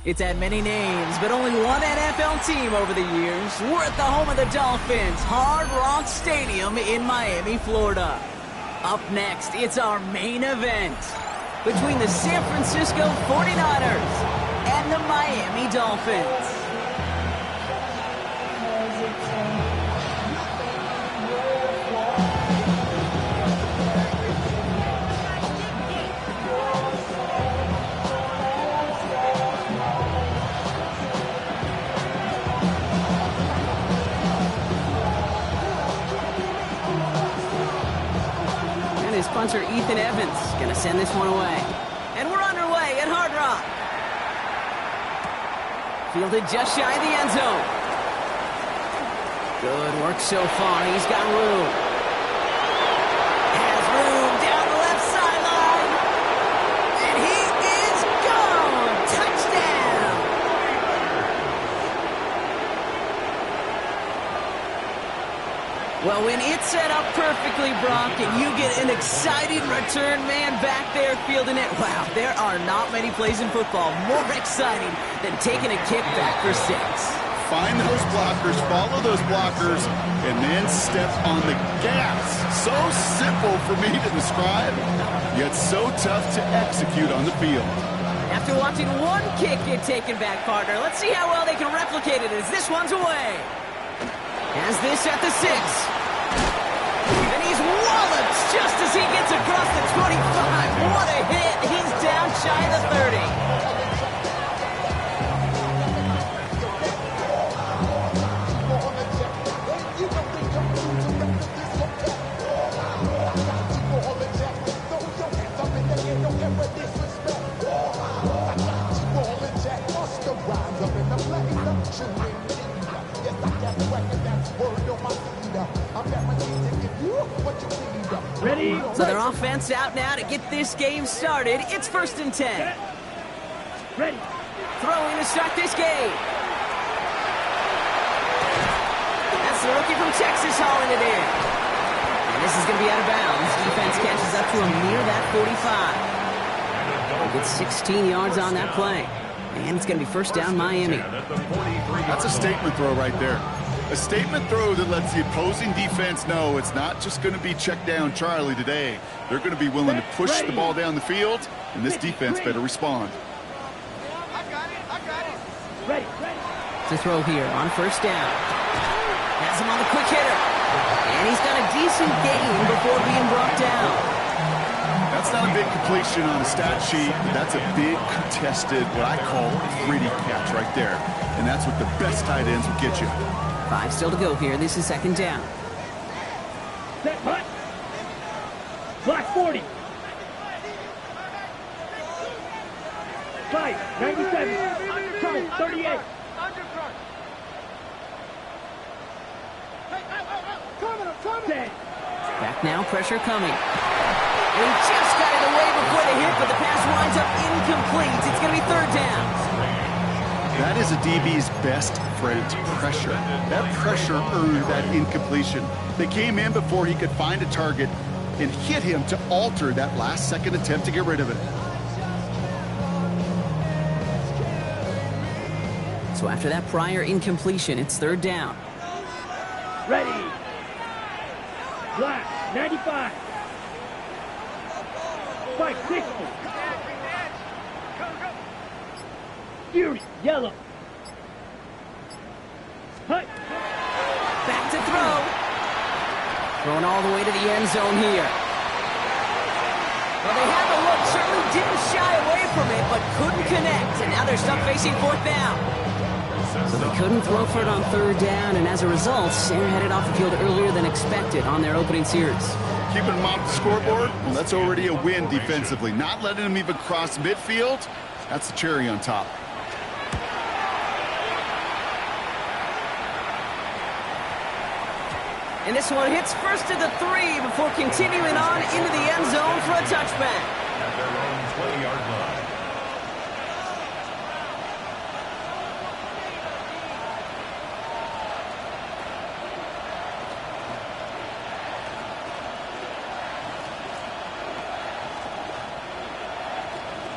It's had many names, but only one NFL team over the years. We're at the home of the Dolphins, Hard Rock Stadium in Miami, Florida. Up next, it's our main event between the San Francisco 49ers and the Miami Dolphins. His punter Ethan Evans going to send this one away. And we're underway at Hard Rock. Fielded just shy of the end zone. Good work so far. He's got room. Has room down the left sideline. And he is gone. Touchdown. Well, when it's set up perfectly, Brock, and you get an exciting return man back there fielding it, wow, there are not many plays in football more exciting than taking a kick back for 6. Find those blockers, follow those blockers, and then step on the gas. So simple for me to describe, yet so tough to execute on the field. After watching one kick get taken back, partner, let's see how well they can replicate it as this one's away. Has this at the 6. And he's walloped just as he gets across the 25. What a hit. He's down shy of the 30. Ready? So their offense out now to get this game started. It's 1st and 10. Ready. Throwing to start this game. That's the rookie from Texas hauling it in. And this is going to be out of bounds. Defense catches up to him near that 45. He gets 16 yards on that play. And it's going to be 1st down Miami. That's a statement throw right there. A statement throw that lets the opposing defense know it's not just going to be check down Charlie today. They're going to be willing to push the ball down the field, and this defense better respond. I got it. Ready. To throw here on 1st down. Has him on the quick hitter. And he's got a decent gain before being brought down. That's not a big completion on a stat sheet, but that's a big contested, what I call a gritty catch right there. And that's what the best tight ends will get you. 5 still to go here. This is 2nd down. Set, hut. Black 40. 5, 97. Undercut, 38. Undercut. Coming. 10. Back now, pressure coming. And he just got it away before the hit, but the pass winds up incomplete. It's going to be 3rd down. That is a DB's best friend, pressure. That pressure earned that incompletion. They came in before he could find a target and hit him to alter that last-second attempt to get rid of it. So after that prior incompletion, it's 3rd down. Ready. Black 95. Spike 60. Fury, yellow. Hut. Back to throw. Thrown all the way to the end zone here. Well, they had the look, certainly didn't shy away from it, but couldn't connect. And now they're stuck facing 4th down. So they couldn't throw for it on 3rd down, and as a result, they're headed off the field earlier than expected on their opening series. Keeping them off the scoreboard, well, that's already a win defensively. Not letting them even cross midfield, that's the cherry on top. And this one hits first to the 3 before continuing on into the end zone for a touchback. At their own 20-yard line.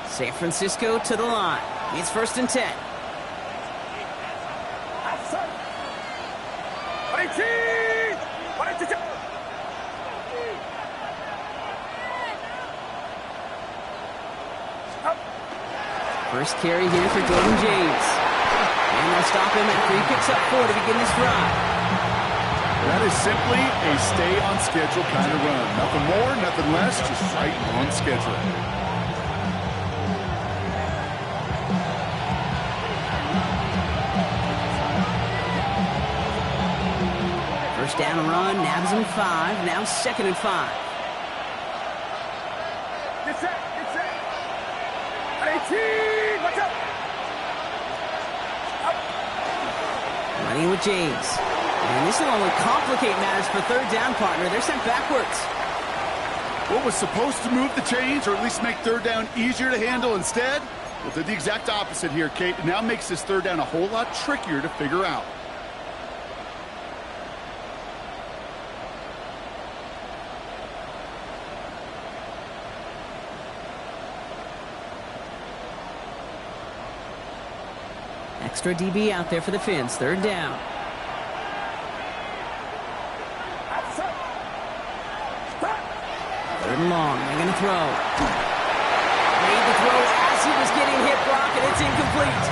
San Francisco to the line. It's 1st and 10. First carry here for Jordan James. And they'll stop him after he picks up 4 to begin this drive. That is simply a stay-on-schedule kind of run. Nothing more, nothing less, just right on schedule. First down and run, nabs him 5, now 2nd and 5. Get set, get set. 18, watch out. Running with James. And this will only complicate matters for 3rd down, partner. They're sent backwards. What was supposed to move the chains, or at least make 3rd down easier to handle instead? Well, did the exact opposite here, Kate. It now makes this 3rd down a whole lot trickier to figure out. Extra DB out there for the Finns. 3rd down. Third and long. They're going to throw. Made the throw as he was getting hit, Brock, and it's incomplete.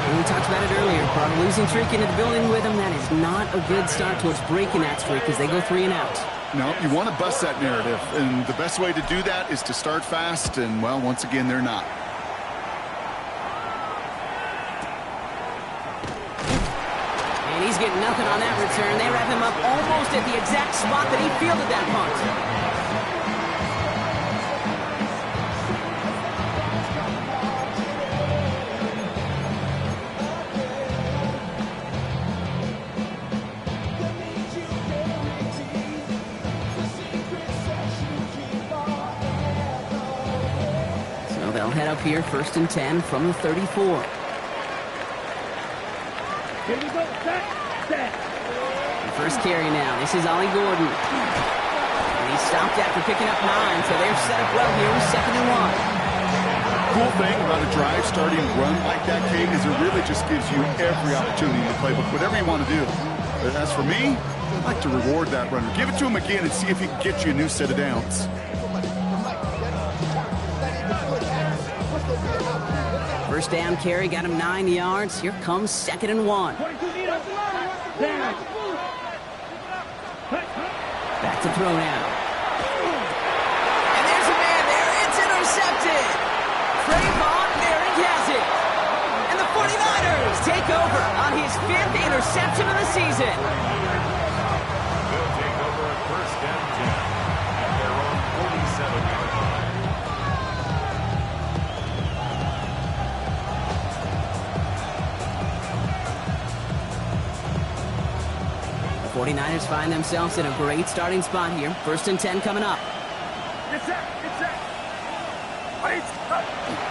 And we talked about it earlier. Brought a losing streak into the building with him. That is not a good start towards breaking that streak as they go 3 and out. No, you want to bust that narrative. And the best way to do that is to start fast. And, well, once again, they're not. He's getting nothing on that return. They wrap him up almost at the exact spot that he fielded that punt. So they'll head up here 1st and 10 from the 34. Here we go, set, set. The first carry now. This is Ollie Gordon. And he stopped after picking up 9, so they're set up well here with 2nd and 1. Cool thing about a drive starting run like that, Kate, is it really just gives you every opportunity in the playbook, whatever you want to do. But as for me, I'd like to reward that runner. Give it to him again and see if he can get you a new set of downs. First down carry got him 9 yards. Here comes 2nd and 1. Back to throw now. And there's a man there. It's intercepted. Trayvon Merrick has it. And the 49ers take over on his 5th interception of the season. They'll take over at 1st and 10 at their own 47-yard line. The 49ers find themselves in a great starting spot here. 1st and 10 coming up. Get set, get set.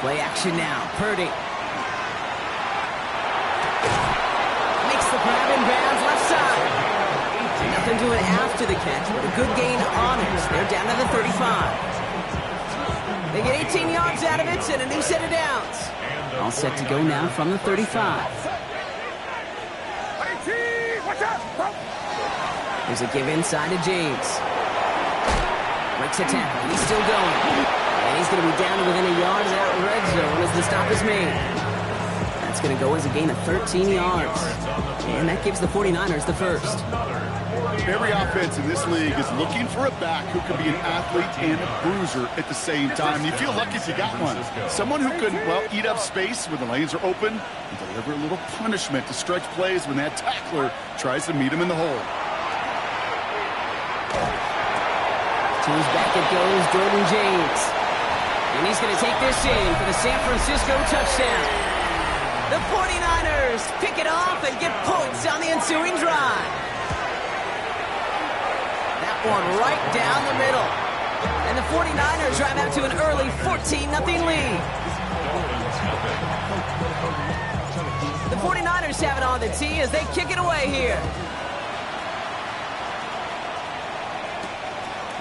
Play action now. Purdy. Makes the grab in bounds left side. Nothing doing after the catch, but a good gain on it. They're down to the 35. They get 18 yards out of it and a new set of downs. All set to go now from the 35. There's a give inside to James. Breaks a tackle. He's still going. And he's going to be down to within a yard of that red zone as the stop is made. That's going to go as a gain of 13 yards. And that gives the 49ers the first. Every offense in this league is looking for a back who can be an athlete and a bruiser at the same time. You feel lucky if you got one. Someone who can, well, eat up space when the lanes are open and deliver a little punishment to stretch plays when that tackler tries to meet him in the hole. To his back it goes, Jordan James. And he's going to take this in for the San Francisco touchdown. The 49ers pick it off and get points on the ensuing drive. That one right down the middle. And the 49ers drive out to an early 14-0 lead. The 49ers have it on the tee as they kick it away here.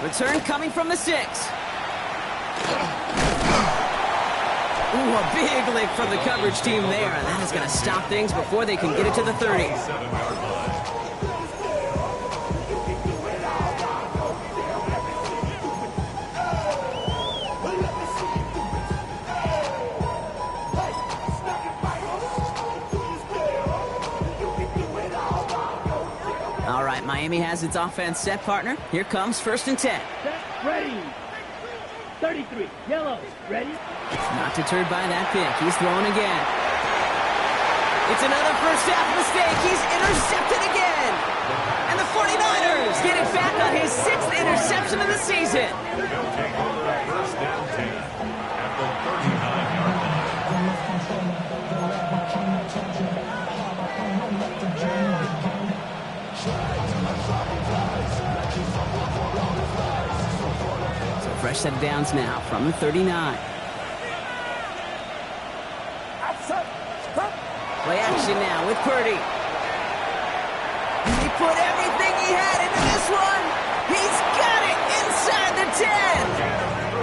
Return coming from the 6. Ooh, a big lick from the coverage team there. That is going to stop things before they can get it to the 30. 7-yard line. All right, Miami has its offense set, partner. Here comes 1st and 10. Set, ready. 33, yellow, ready. Not deterred by that pick. He's throwing again. It's another first half mistake. He's intercepted again. And the 49ers get it back on his 6th interception of the season. They'll take over at 1st and 10 at the 39-yard line. So fresh set of downs now from the 39. Play action now with Purdy. He put everything he had into this one. He's got it inside the 10.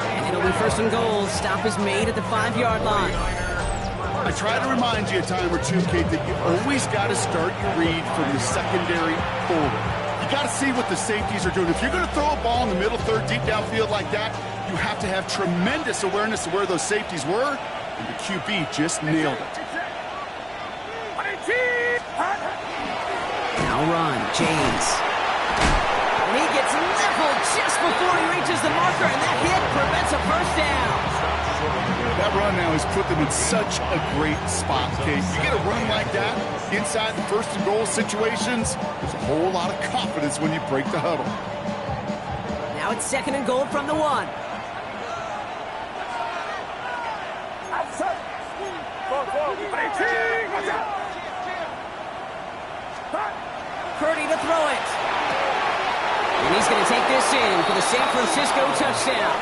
And it'll be 1st and goal. Stop is made at the 5-yard line. I try to remind you a time or two, Kate, that you always got to start your read from the secondary forward. You got to see what the safeties are doing. If you're going to throw a ball in the middle third, deep downfield like that, you have to have tremendous awareness of where those safeties were, and the QB just nailed it. Now run, James. And he gets leveled just before he reaches the marker, and that hit prevents a 1st down. That run now has put them in such a great spot, Kate. You get a run like that inside the 1st and goal situations, there's a whole lot of confidence when you break the huddle. Now it's 2nd and goal from the 1. Purdy to throw it. And he's going to take this in for the San Francisco touchdown.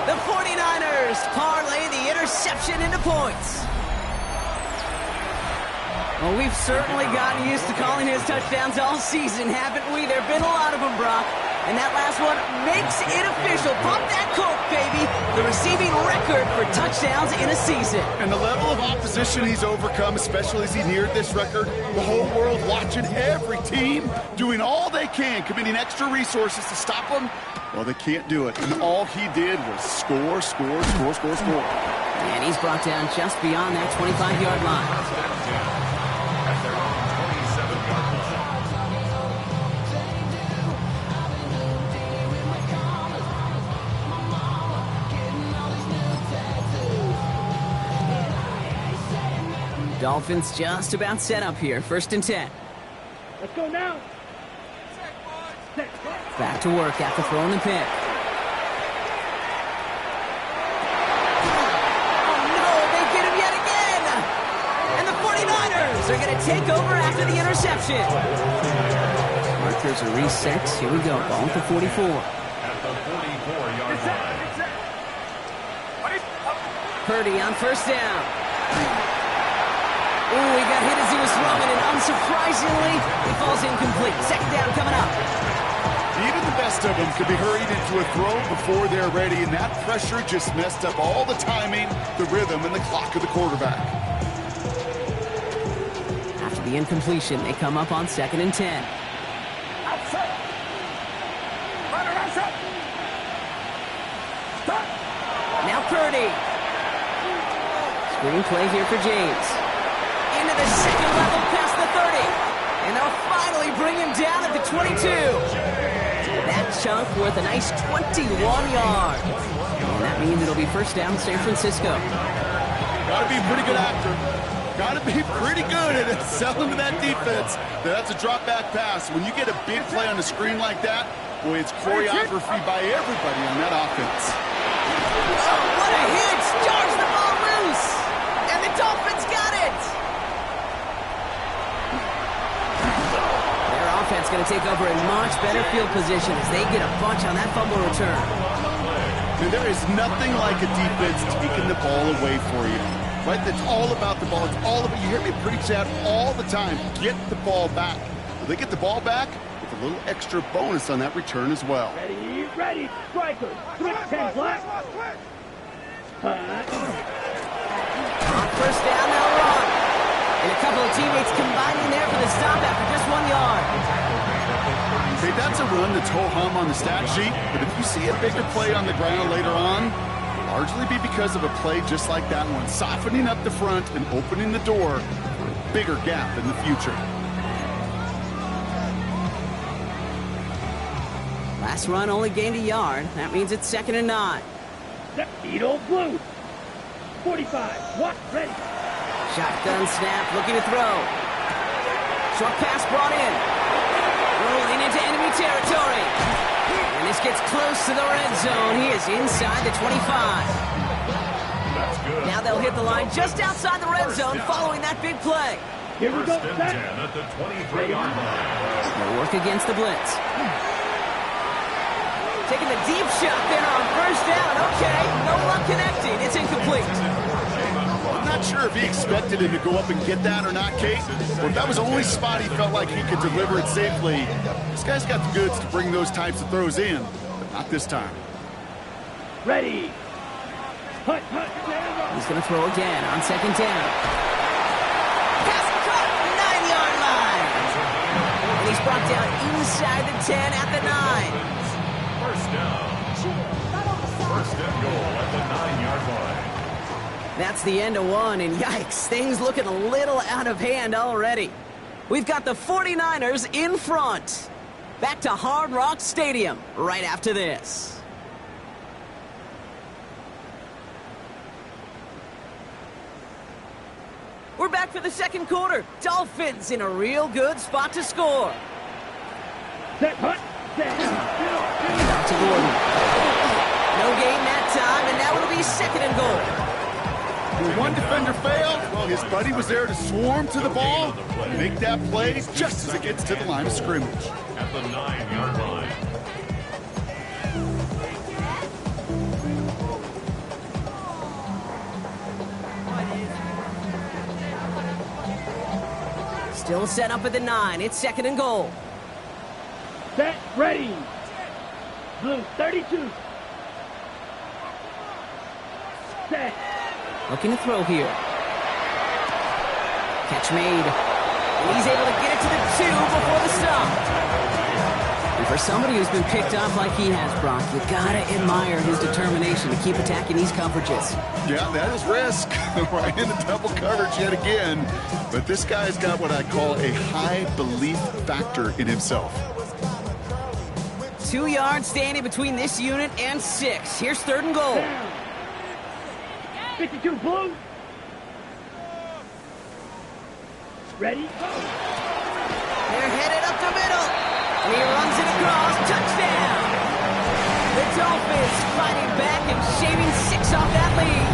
The 49ers parlay the interception into points. Well, we've certainly gotten used to calling his touchdowns all season, haven't we? There have been a lot of them, Brock. And that last one makes it official. Pump that Coke, baby. The receiving record for touchdowns in a season. And the level of opposition he's overcome, especially as he neared this record, the whole world watching, every team doing all they can, committing extra resources to stop him. Well, they can't do it. And all he did was score, score, score, score, score. And he's brought down just beyond that 25-yard line. At their own 27-yard line. Dolphins just about set up here. 1st and 10. Let's go now. Back to work after throwing the pick. Oh no, they get him yet again! And the 49ers are going to take over after the interception. Markers are reset. Here we go. Ball at the 44. At the 44-yard line. Purdy on 1st down. Ooh, he got hit as he was throwing, and unsurprisingly, he falls incomplete. 2nd down coming up. Even the best of them could be hurried into a throw before they're ready, and that pressure just messed up all the timing, the rhythm, and the clock of the quarterback. After the incompletion, they come up on 2nd and 10. Now Purdy. Screen play here for James. Into the 2nd level past the 30. And they'll finally bring him down at the 22. That chunk worth a nice 21 yards. And that means it'll be 1st down San Francisco. Got to be a pretty good actor. Got to be pretty good at selling to that defense. That's a drop back pass. When you get a big play on the screen like that, boy, it's choreography by everybody on that offense. Oh, what a hit! Jars the ball loose! And the Dolphins got it! Their offense going to take over in much better field position as they get a bunch on that fumble return. And there is nothing like a defense taking the ball away for you. Right? That's all about the ball. It's all about, you hear me preach that all the time. Get the ball back. Well, they get the ball back with a little extra bonus on that return as well. Ready, ready, strikers. 3-10 black. teammates combining there for the stop after just 1 yard. Hey, that's a run that's ho-hum on the stat sheet, but if you see a bigger play on the ground later on, it'll largely be because of a play just like that one, softening up the front and opening the door for a bigger gap in the future. Last run only gained a yard. That means it's 2nd and 9. Edo blue. 45. What? Ready. Shotgun snap, looking to throw. Short pass brought in. Rolling into enemy territory. And this gets close to the red zone. He is inside the 25. That's good. Now they'll hit the line just outside the red zone following that big play. Here we go. First and 10 at the 23-yard line. They'll work against the blitz. Taking the deep shot there on first down. Okay, no luck connecting. It's incomplete. I'm not sure if he expected him to go up and get that or not, Kate, or if that was the only spot he felt like he could deliver it safely. This guy's got the goods to bring those types of throws in, but not this time. Ready. Hut. He's going to throw again on 2nd down. Pass caught, 9-yard line. And he's brought down inside the 10 at the 9. First down. First and goal at the 9-yard line. That's the end of one, and yikes, things looking a little out of hand already. We've got the 49ers in front. Back to Hard Rock Stadium right after this. We're back for the second quarter. Dolphins in a real good spot to score. Set. Hut. Set. Out to Gordon. No gain that time, and now it'll be 2nd and goal. When one defender failed, well, his buddy was there to swarm to the ball and make that play just as it gets to the line of scrimmage. At the 9-yard line. Still set up at the 9. It's 2nd and goal. Set. Ready. Blue 32. Set. Looking to throw here. Catch made. And he's able to get it to the 2 before the stop. And for somebody who's been picked off like he has, Brock, you gotta admire his determination to keep attacking these coverages. Yeah, that is risk. Right in the double coverage yet again. But this guy's got what I call a high belief factor in himself. 2 yards standing between this unit and 6. Here's 3rd and goal. Down. 52 blue. Ready. Go. They're headed up the middle. And he runs it across. Touchdown. The Dolphins fighting back and shaving 6 off that lead.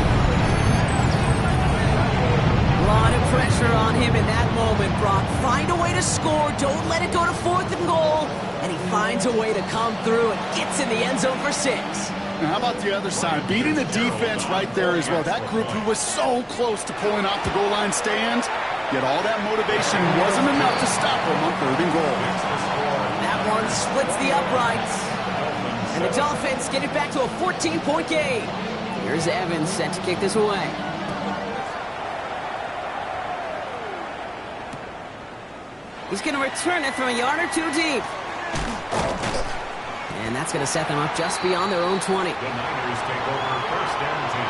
A lot of pressure on him in that moment, Brock. Find a way to score. Don't let it go to 4th and goal. And he finds a way to come through and gets in the end zone for 6. Now, how about the other side? Beating the defense right there as well. That group who was so close to pulling off the goal line stand, yet all that motivation wasn't enough to stop them on 3rd and goal. That one splits the uprights. And the Dolphins get it back to a 14-point game. Here's Evans set to kick this away. He's going to return it from a yard or 2 deep. And that's going to set them up just beyond their own 20. The Niners take over first and 10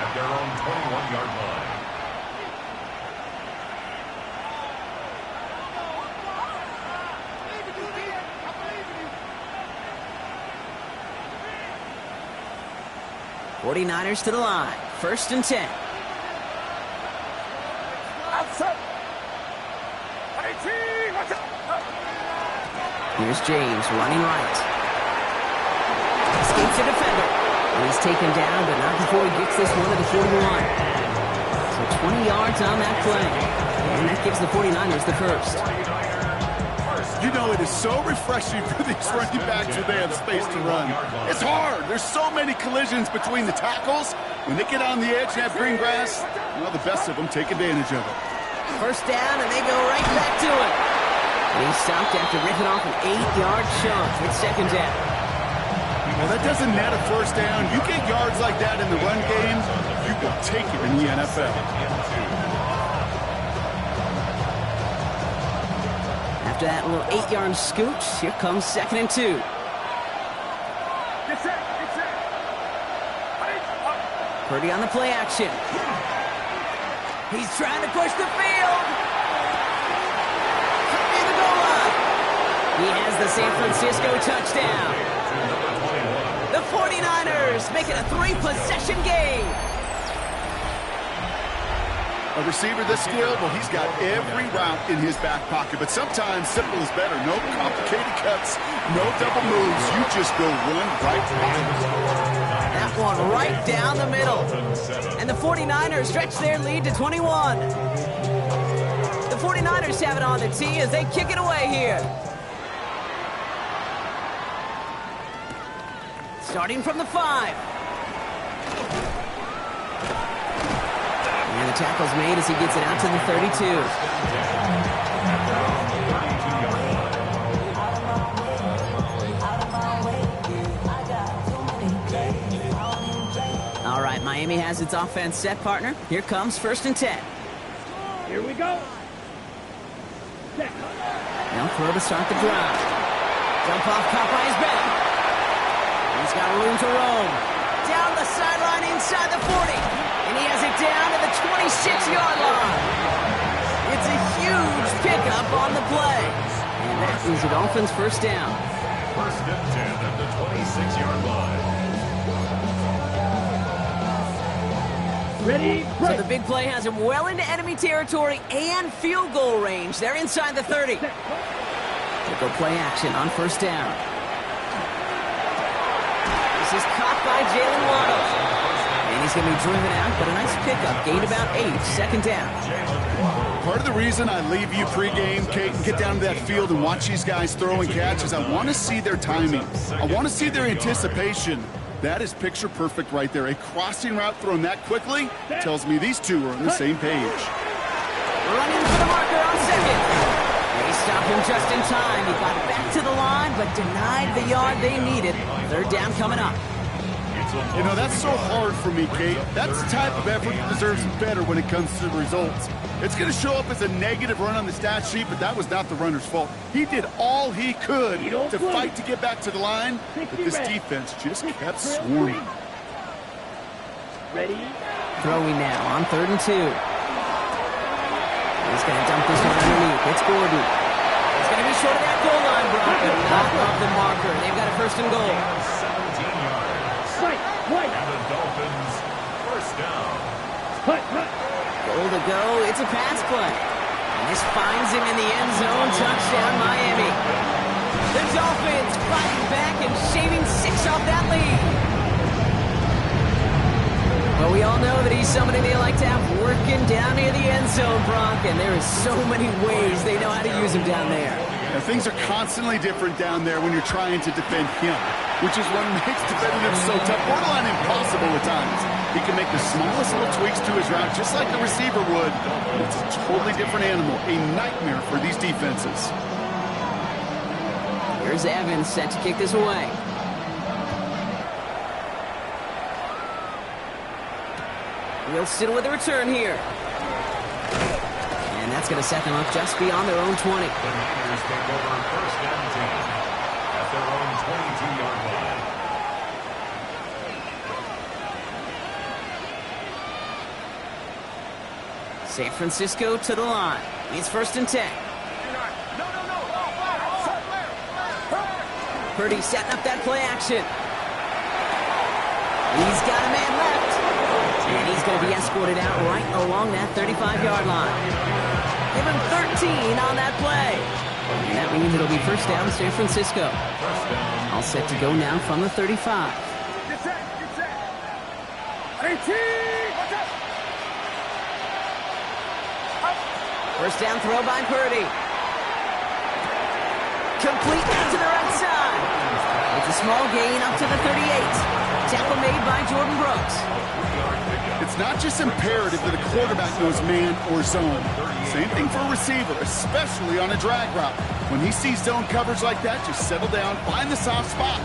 at their own 21-yard line. '49ers to the line. 1st and 10. Outside. Here's James running right. Escapes a defender. And he's taken down, but not before he gets this one to the 41. So 20 yards on that play. And that gives the 49ers the first. You know, it is so refreshing for these running backs when they have space to run. It's hard. There's so many collisions between the tackles. When they get on the edge and have green grass, well, the best of them take advantage of it. First down, and they go right back to it. And he stopped after ripping off an 8-yard chunk. It's 2nd down. Well, that doesn't net a first down. You get yards like that in the run game, you will take it in the NFL. after that little 8-yard scooch. Here comes 2nd and 2. Get set. Get set. Purdy on the play action. He's trying to push the field. Near the goal line. He has the San Francisco touchdown. The 49ers make it a 3-possession game. A receiver this skilled, well, he's got every route in his back pocket. But sometimes simple is better. No complicated cuts, no double moves. You just go one right behind. That one right down the middle. And the 49ers stretch their lead to 21. The 49ers have it on the tee as they kick it away here. Starting from the 5. And the tackle's made as he gets it out to the 32. All right, Miami has its offense set, partner. Here comes 1st and 10. Here we go. Set. They'll throw to start the drive. Jump off, caught by his back. He's got room to roam. Down the sideline inside the 40. And he has it down to the 26-yard line. It's a huge pickup on the play. And that is the Dolphins' first down. 1st and 10 at the 26-yard line. Ready, So break. the big play has him well into enemy territory and field goal range. They're inside the 30. They'll go play action on 1st down. This is caught by Jalen Waddle. And he's going to be driven out, but a nice pickup. Gained about 8. 2nd down. Part of the reason I leave you pregame, Kate, and get down to that field and watch these guys throw and catch is I want to see their timing. I want to see their anticipation. That is picture perfect right there. A crossing route thrown that quickly tells me these two are on the same page. Running for the marker on 2nd. They stopped him just in time. He got back to the line, but denied the yard they needed. 3rd down coming up. You know, that's so hard for me, Kate. That's the type of effort that deserves better when it comes to the results. It's going to show up as a negative run on the stat sheet, but that was not the runner's fault. He did all he could to fight to get back to the line, but this defense just kept swarming. Ready. Throwing now on 3rd and 2. He's going to dump this one underneath. It's Gordon. He's going to be short of that goal line, Brock, but not of the marker. They've got a 1st and goal. 17 yards. Right. Right. And the Dolphins' 1st down. Cut. Cut. Goal to go. It's a pass play. And this finds him in the end zone. Touchdown, Miami. The Dolphins fighting back and shaving 6 off that lead. Well, we all know that he's somebody they like to have working down near the end zone, Brock, and there is so many ways they know how to use him down there. Now, things are constantly different down there when you're trying to defend him, which is what makes defending him so tough, borderline impossible at times. He can make the smallest little tweaks to his route, just like the receiver would. It's a totally different animal, a nightmare for these defenses. Here's Evans set to kick this away. Wilson with a return here. And that's going to set them up just beyond their own 20. The Niners take over 1st and 10 at their own 22-yard line. San Francisco to the line. It's 1st and 10. Purdy setting up that play action. He's got a man left. And he's going to be escorted out right along that 35-yard line. Give him 13 on that play. And that means it'll be 1st down San Francisco. All set to go now from the 35. Get set. Get set. 18. Watch out. 1st down throw by Purdy. Complete out to the right side. It's a small gain up to the 38. Tackle made by Jordan Brooks. It's not just imperative that a quarterback knows man or zone. Same thing for a receiver, especially on a drag route. When he sees zone coverage like that, just settle down, find the soft spot.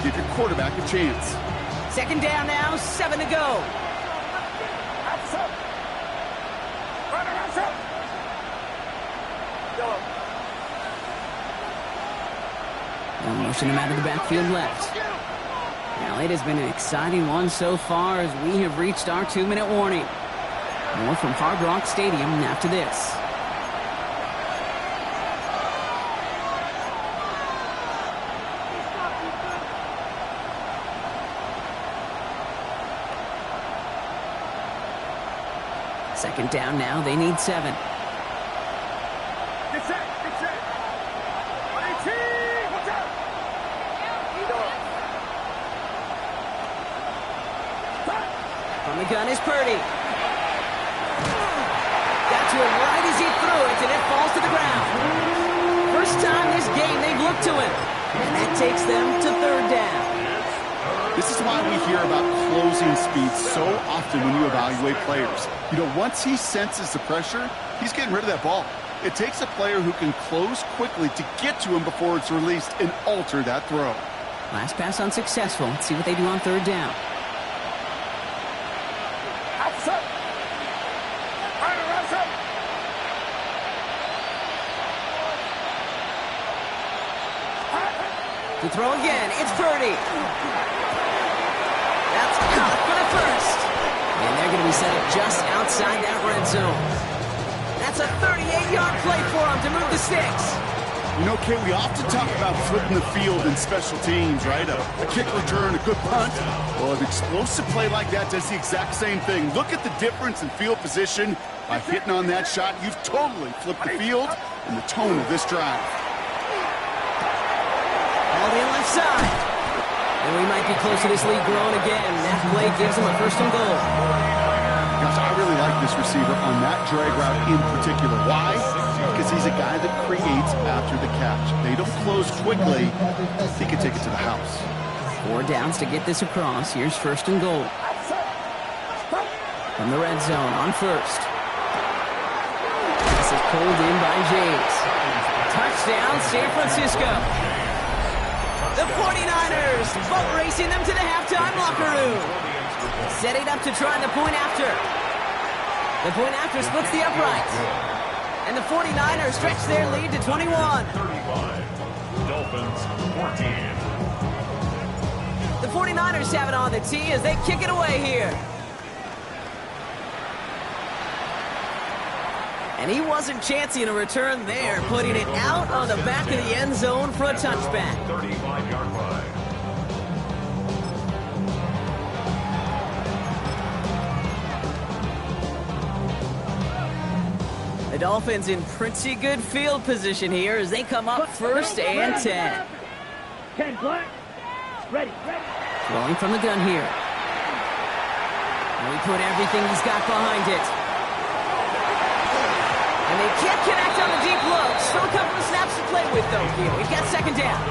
Give your quarterback a chance. 2nd down now, 7 to go. Motion him out of the backfield left. Now, it has been an exciting one so far as we have reached our 2-minute warning. More from Hard Rock Stadium after this. Second down now. They need 7. Get set, get set. 18, watch out. From the gun is Purdy. Got to him right as he threw it, and it falls to the ground. First time this game they've looked to him. And that takes them to 3rd down. This is why we hear about closing speed so often when you evaluate players. You know, once he senses the pressure, he's getting rid of that ball. It takes a player who can close quickly to get to him before it's released and alter that throw. Last pass unsuccessful. Let's see what they do on 3rd down. Outside. Outside. To throw again, it's Purdy. That's caught for the first. And they're going to be set up just outside that red zone. That's a 38-yard play for him to move the sticks. You know, Kate, we often talk about flipping the field in special teams, right? A kick return, a good punt. Well, an explosive play like that does the exact same thing. Look at the difference in field position. By hitting on that shot, you've totally flipped the field and the tone of this drive. All the left side. And we might be close to this lead growing again. That play gives him a 1st and goal. Gosh, I really like this receiver on that drag route in particular. Why? Because he's a guy that creates after the catch. They don't close quickly. He can take it to the house. 4 downs to get this across. Here's 1st and goal. From the red zone on 1st. This is pulled in by James. Touchdown, San Francisco. The 49ers boat racing them to the halftime locker room. Setting up to try the point after. The point after splits the uprights. And the 49ers stretch their lead to 21. 35. Dolphins 14. The 49ers have it on the tee as they kick it away here. And he wasn't chancing a return there, putting it out on the back of the end zone for a touchback. 35-yard line. The Dolphins in pretty good field position here as they come up 1st and 10. 10 black. Ready. Throwing from the gun here. And we put everything he's got behind it. And they can't connect on the deep low. Still a couple of snaps to play with, though, here. We've got 2nd down.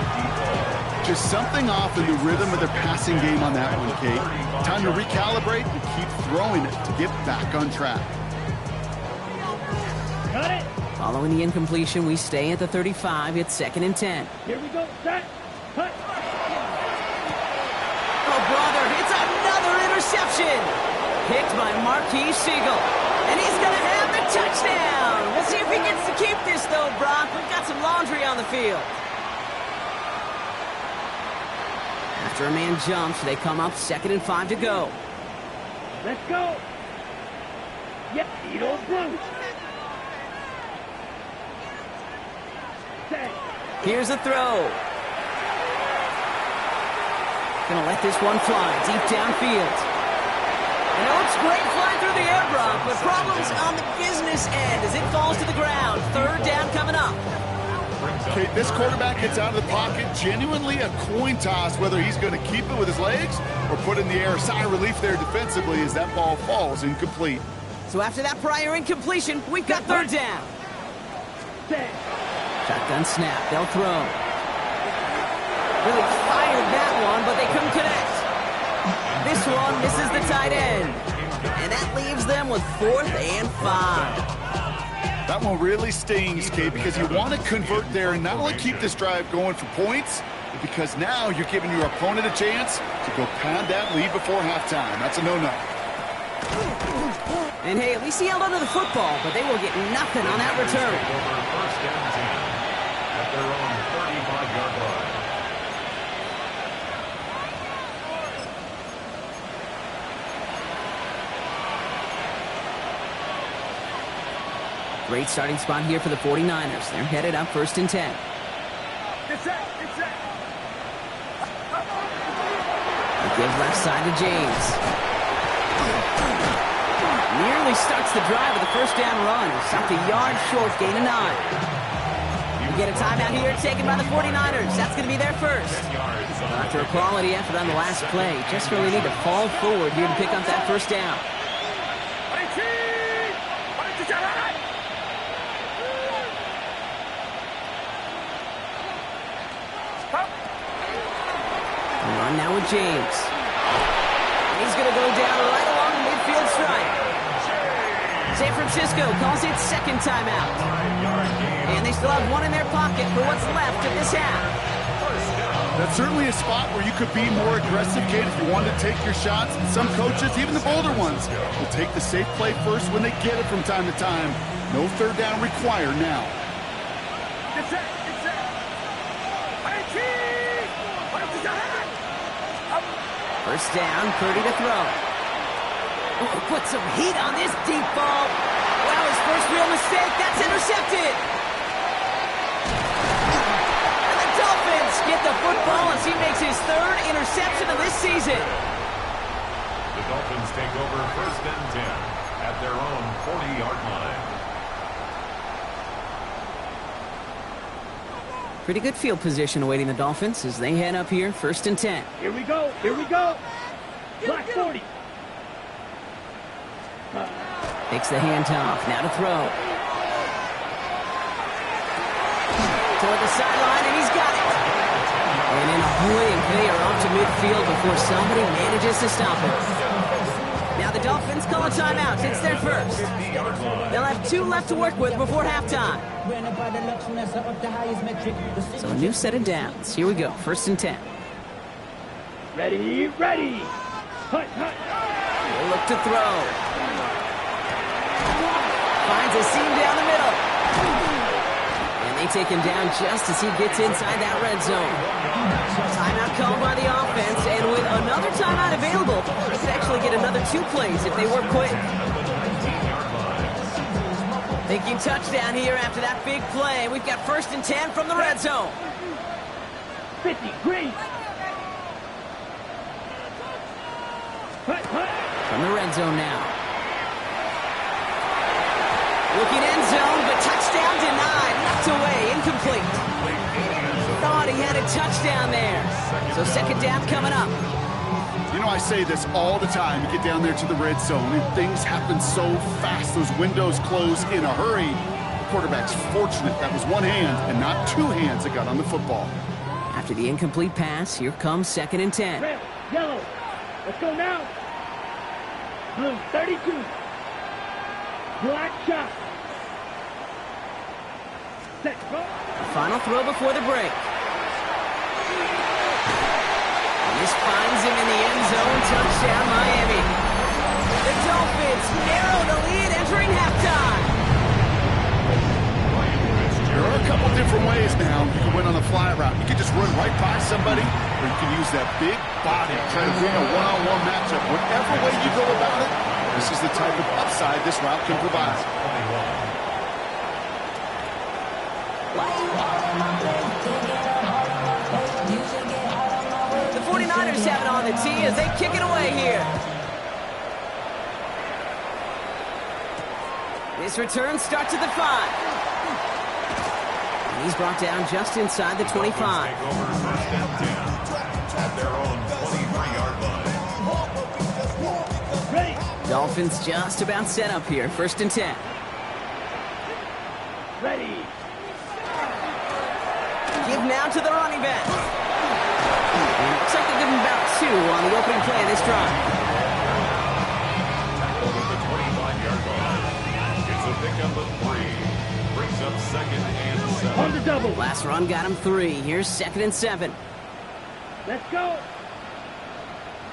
Just something off in the rhythm of their passing game on that one, Kate. Time to recalibrate and keep throwing it to get back on track. Cut it. Following the incompletion, we stay at the 35. It's 2nd and 10. Here we go. Set. Cut. Oh, brother, it's another interception. Picked by Marquise Siegel. And he's going to have the touchdown. We'll see if he gets to keep this, though, Brock. We've got some laundry on the field. After a man jumps, they come up 2nd and 5 to go. Let's go. Yep, Edo Bruce. Here's a throw. Gonna let this one fly deep downfield. And it looks great flying through the air, Brock, but problems on the business end as it falls to the ground. 3rd down coming up. Okay, this quarterback gets out of the pocket, genuinely a coin toss whether he's going to keep it with his legs or put it in the air. Sigh of relief there defensively as that ball falls incomplete. So after that prior incompletion, we've got 3rd down. Shotgun snap, they'll throw. Really fired that one, but they couldn't connect. This one misses the tight end. And that leaves them with 4th and 5. That one really stings, Kate, because you want to convert there and not only keep this drive going for points, but because now you're giving your opponent a chance to go pad that lead before halftime. That's a no-no. And hey, at least he held onto the football, but they will get nothing on that return. First and 10 at their own 35-yard line. Great starting spot here for the 49ers. They're headed up 1st and 10. Get set, get set. They give left side to James. Nearly starts the drive with a first down run. Stopped a yard short, gain of 9. We get a timeout here taken by the 49ers. That's going to be their first. After a quality effort on the last play, just really need to fall forward here to pick up that first down. Run now with James. He's going to go down right along the midfield stripe. San Francisco calls it second timeout. And they still have one in their pocket for what's left of this half. That's certainly a spot where you could be more aggressive, Kate, if you want to take your shots. Some coaches, even the bolder ones, will take the safe play first when they get it from time to time. No third down required now. Get set, get set. First down, Purdy to throw. Ooh, put some heat on this deep ball. Wow, his first real mistake. That's intercepted. And the Dolphins get the football as he makes his third interception of this season. The Dolphins take over 1st and 10 at their own 40-yard line. Pretty good field position awaiting the Dolphins as they head up here 1st and 10. Here we go, here we go. Black 40. Takes the handoff, now to throw. Toward the sideline, and he's got it. And in a blink, they are off to midfield before somebody manages to stop it. Now the Dolphins call a timeout. It's their first. They'll have 2 left to work with before halftime. So a new set of downs. Here we go, 1st and 10. Ready, ready. Hut, hut. They'll look to throw. Finds a seam down the middle. And they take him down just as he gets inside that red zone. Timeout called by the offense, and with another timeout available, they could actually get another 2 plays if they work quick. Thinking touchdown here after that big play. We've got 1st and 10 from the red zone. 50, green. Hut, hut. From the red zone now. Looking end zone, but touchdown denied. Knocked away, incomplete. Thought he had a touchdown there. So 2nd down coming up. You know, I say this all the time. You get down there to the red zone, and things happen so fast. Those windows close in a hurry. The quarterback's fortunate that was one hand and not 2 hands that got on the football. After the incomplete pass, here comes 2nd and 10. Red, yellow. Let's go now. Blue, 32. Black shot. Set, go. Final throw before the break. And this finds him in the end zone. Touchdown, Miami. The Dolphins narrow the lead entering halftime. There are a couple different ways now. You can win on the fly route. You can just run right by somebody, or you can use that big body, try to win a one-on-one matchup. Whatever way you go about it, this is the type of upside this route can provide. The 49ers have it on the tee as they kick it away here. This return starts at the 5. And he's brought down just inside the 25. Take over 1st and 10 at their own 23-yard line. Ready. Dolphins just about set up here. 1st and 10. Ready. Give now to the running back. And it looks like they give him about 2 on the opening play of this drive. Tackled at the 25-yard line. It's a pickup of 3. Brings up 2nd and 7. On the double. Last run got him 3. Here's 2nd and 7. Let's go.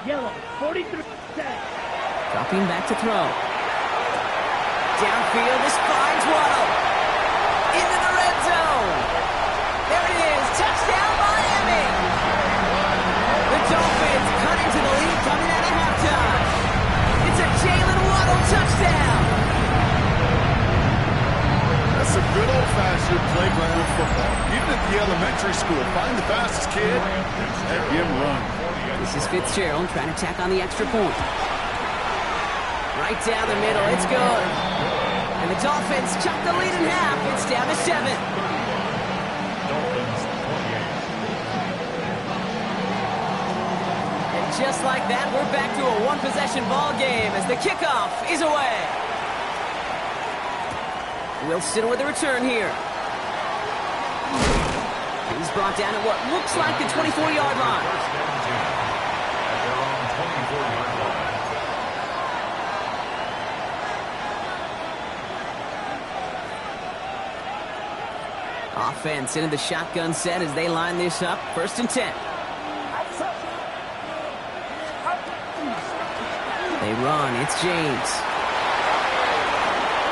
Yellow, 43. Set. Dropping back to throw. Downfield, this finds Waddle. Into the red zone. There it is. Touchdown, Miami. The Dolphins cut into the lead coming out of halftime. It's a Jalen Waddle touchdown. good playground football. Even at the elementary school, find the fastest kid, let him run. This is Fitzgerald trying to tack on the extra point. Right down the middle, it's good. And the Dolphins chuck the lead in half. It's down to 7. And just like that, we're back to a one-possession ball game as the kickoff is away. Wilson with the return here. He's brought down at what looks like the 24-yard line. Offense into the shotgun set as they line this up. 1st and 10. They run. It's James.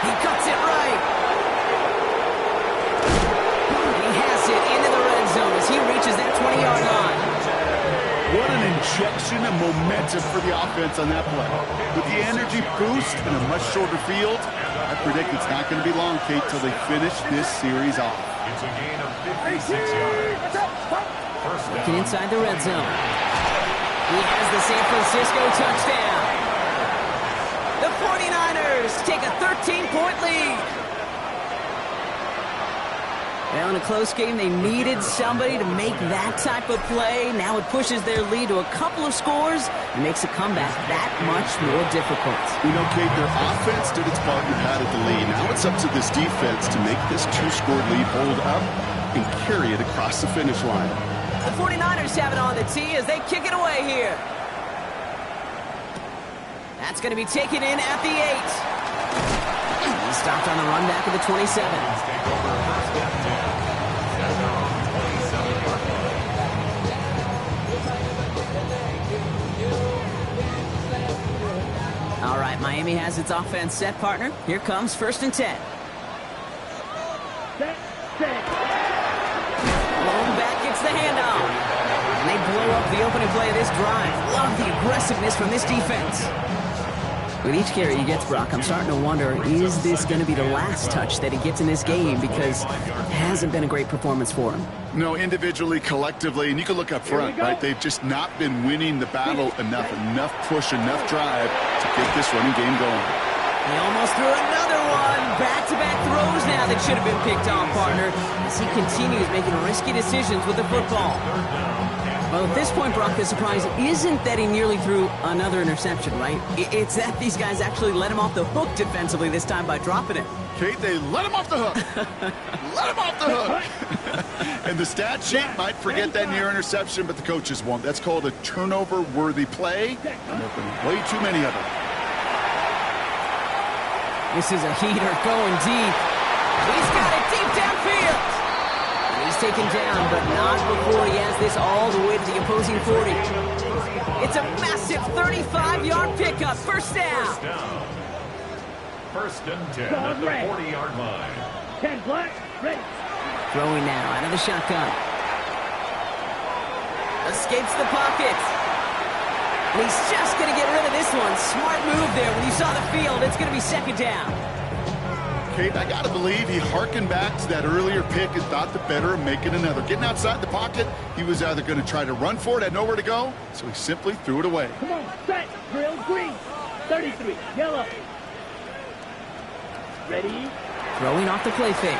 He cuts it right. And he has it into the red zone as he reaches that 20-yard line. What an injection of momentum for the offense on that play. With the energy boost and a much shorter field, I predict it's not going to be long, Kate, till they finish this series off. It's a gain of 56 yards. Looking inside the red zone. He has the San Francisco touchdown. The 49ers take a 13-point lead. Well, in a close game, they needed somebody to make that type of play. Now it pushes their lead to a couple of scores and makes a comeback that much more difficult. You know, Kate, their offense did its part and padded the lead. Now it's up to this defense to make this 2-score lead hold up and carry it across the finish line. The 49ers have it on the tee as they kick it away here. That's going to be taken in at the 8. He stopped on the run back of the 27. All right, Miami has its offense set, partner. Here comes 1st and 10. Blown back gets the handoff. And they blow up the opening play of this drive. Love the aggressiveness from this defense. With each carry he gets, Brock, I'm starting to wonder, is this going to be the last touch that he gets in this game? Because it hasn't been a great performance for him. No, individually, collectively, and you can look up front, right? They've just not been winning the battle enough push, enough drive to get this running game going. He almost threw another one. Back-to-back throws now that should have been picked off, partner, as he continues making risky decisions with the football. Well, at this point, Brock, the surprise isn't that he nearly threw another interception, right? It's that these guys actually let him off the hook defensively this time by dropping it. Kate, they let him off the hook. Let him off the hook. And the stat sheet might forget that near interception, but the coaches won't. That's called a turnover-worthy play, and there have been way too many of them. This is a heater going deep. He's got it deep downfield. He's taken down, but not before he has this all the way to the opposing 40. It's a massive 35-yard pickup. 1st down. 1st and 10 at the 40-yard line. 10 black, ready. Throwing now out of the shotgun. Escapes the pocket. And he's just going to get rid of this one. Smart move there. When you saw the field, it's going to be 2nd down. Kate, I got to believe he harkened back to that earlier pick and thought the better of making another. Getting outside the pocket, he was either going to try to run for it, had nowhere to go, so he simply threw it away. Come on, set, drill, green. 33, yellow. Ready? Throwing off the play fake.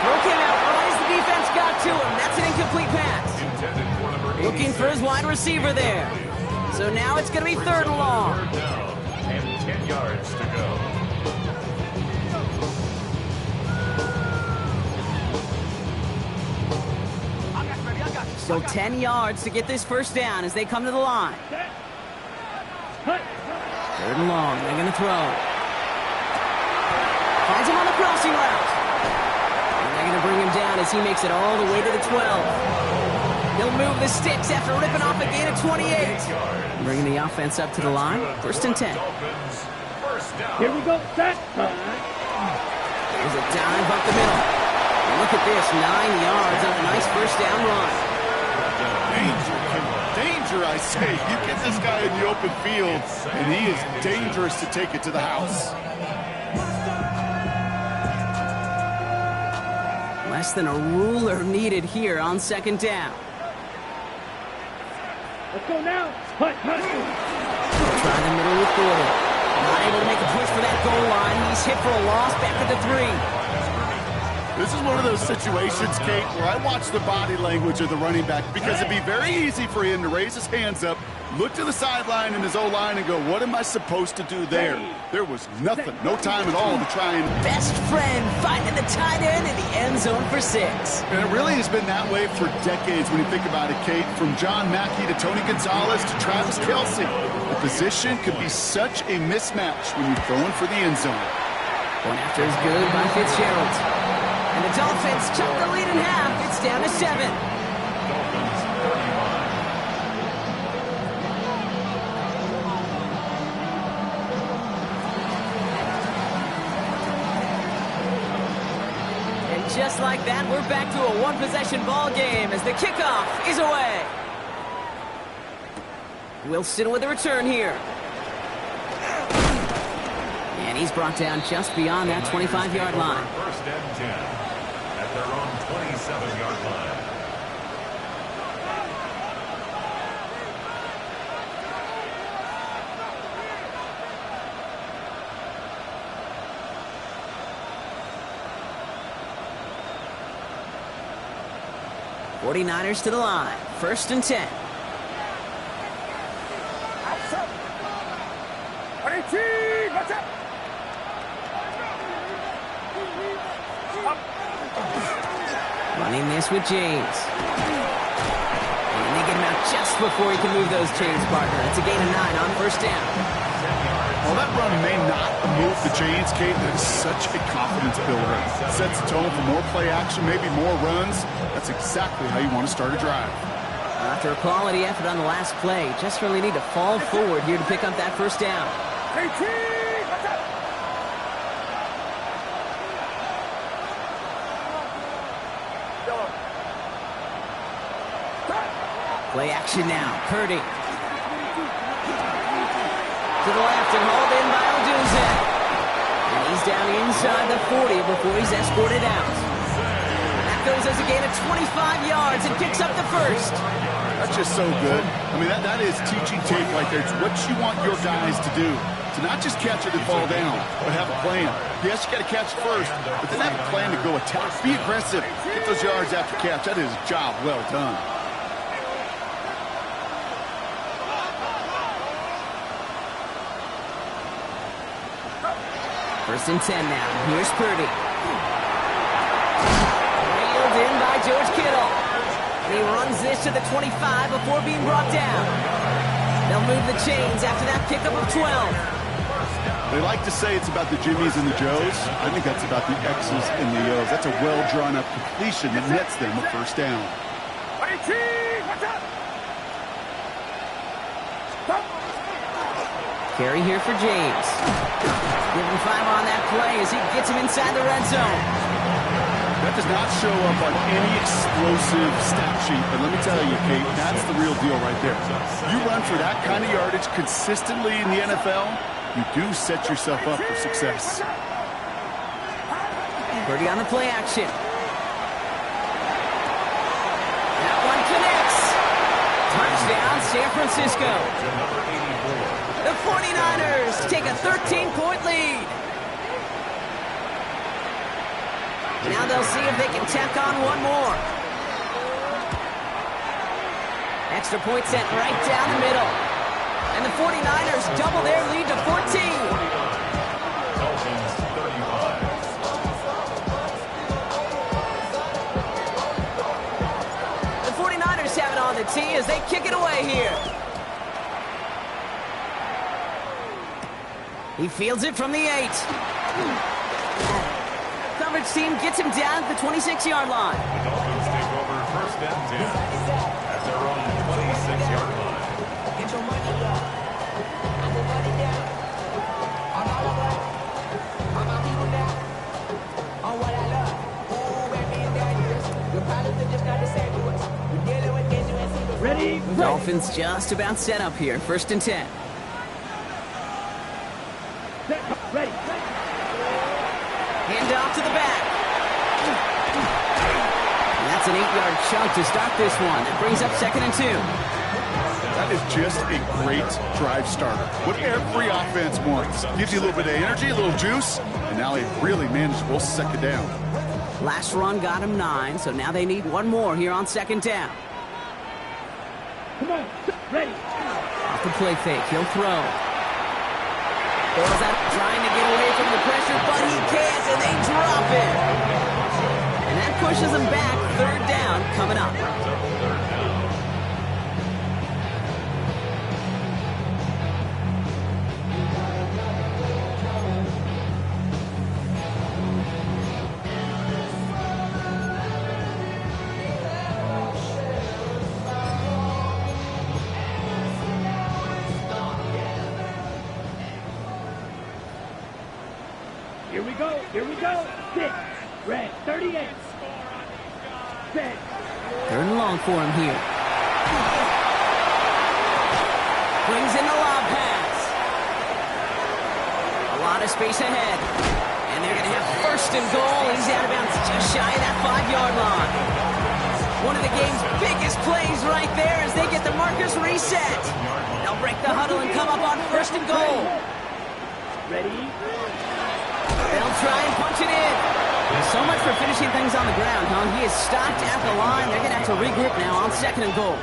Throw came out right as the defense got to him. That's an incomplete pass. Looking for his wide receiver there. So now it's going to be 3rd and long. Third down and 10 yards to go. So 10 yards to get this 1st down as they come to the line. 3rd and long. They're going to throw. Finds him on the crossing route. And they're going to bring him down as he makes it all the way to the 12. He'll move the sticks after ripping off a gain of 28. Bringing the offense up to the line. 1st and 10. Here we go, set. There's a dive up the middle. And look at this, 9 yards on a nice 1st down run. Danger, I say. You get this guy in the open field, and he is dangerous to take it to the house. Less than a ruler needed here on second down. Let's go now. Hunt. Try the middle with Gordon. Not able to make a push for that goal line. He's hit for a loss back at the 3. This is one of those situations, Kate, where I watch the body language of the running back because it'd be very easy for him to raise his hands up, look to the sideline in his O-line and go, what am I supposed to do there? There was nothing, no time at all to try and... Best friend finding the tight end in the end zone for 6. And it really has been that way for decades when you think about it, Kate. From John Mackey to Tony Gonzalez to Travis Kelce. The position could be such a mismatch when you're throwing for the end zone. Going after is good by Fitzgerald. And the Dolphins cut the lead in half. It's down to 7. Dolphins 35. And just like that, we're back to a one-possession ball game as the kickoff is away. Wilson with a return here. And he's brought down just beyond that 25-yard line. First and 10 at their own 27-yard line. '49ers to the line. First and 10. Watch out. Running this with James. And they get him out just before he can move those chains, partner. It's a gain of 9 on first down. While that run may not move the chains, Kate, that is such a confidence builder. Sets the tone for more play action, maybe more runs. That's exactly how you want to start a drive. After a quality effort on the last play, just really need to fall forward here to pick up that first down. Play action now. Purdy. To the left and hauled in by Odunze. And he's down inside the 40 before he's escorted out. That goes as a gain of 25 yards and picks up the first. That's just so good. I mean, that is teaching tape right there. It's what you want your guys to do. To not just catch it and fall down, but have a plan. Yes, you got to catch it first, but then have a plan to go attack. Be aggressive. Get those yards after catch. That is a job well done. First and 10 now. Here's Purdy. Reeled in by George Kittle. And he runs this to the 25 before being brought down. They'll move the chains after that pickup of 12. They like to say it's about the Jimmies and the Joes. I think that's about the X's and the O's. That's a well-drawn-up completion that nets them a first down. Carry here for James. Give him 5 on that play as he gets him inside the red zone. That does not show up on any explosive stat sheet, but let me tell you, Kate, that's the real deal right there. You run for that kind of yardage consistently in the NFL, you do set yourself up for success. Purdy on the play action. That one connects. Touchdown, San Francisco. The 49ers take a 13-point lead. Now they'll see if they can tack on one more. Extra point sent right down the middle. And the 49ers double their lead to 14. Dolphins 35. The 49ers have it on the tee as they kick it away here. He fields it from the 8. Coverage team gets him down at the 26-yard line. The Dolphins take over first and 10 at their own 26-yard line. Get your money up. I'm gonna run it down. I'm all about it. I'm my people now. On what I love. Ooh, baby, it's dangerous. Your problems are just not the same to us. We're dealing with dangerous people. Ready? The Dolphins just about set up here. First and 10. Ready. Hand off to the back. That's an 8-yard chunk to start this one. That brings up 2nd and 2. That is just a great drive starter. What every offense wants. Gives you a little bit of energy, a little juice, and now a really manageable 2nd down. Last run got him 9, so now they need one more here on 2nd down. Come on, ready. Off the play fake, he'll throw. Throws out, trying to get away from the pressure, but he can't, and they drop it. And that pushes them back. 3rd down coming up. Here we go. 6, red, 38. Set. 3rd and long for him here. Brings in the lob pass. A lot of space ahead. And they're going to have 1st and goal. He's out of bounds just shy of that 5-yard line. One of the game's biggest plays right there as they get the markers reset. They'll break the huddle and come up on 1st and goal. Ready. They'll try and punch it in. So much for finishing things on the ground, huh? He is stopped at the line. They're going to have to regroup now on 2nd and goal.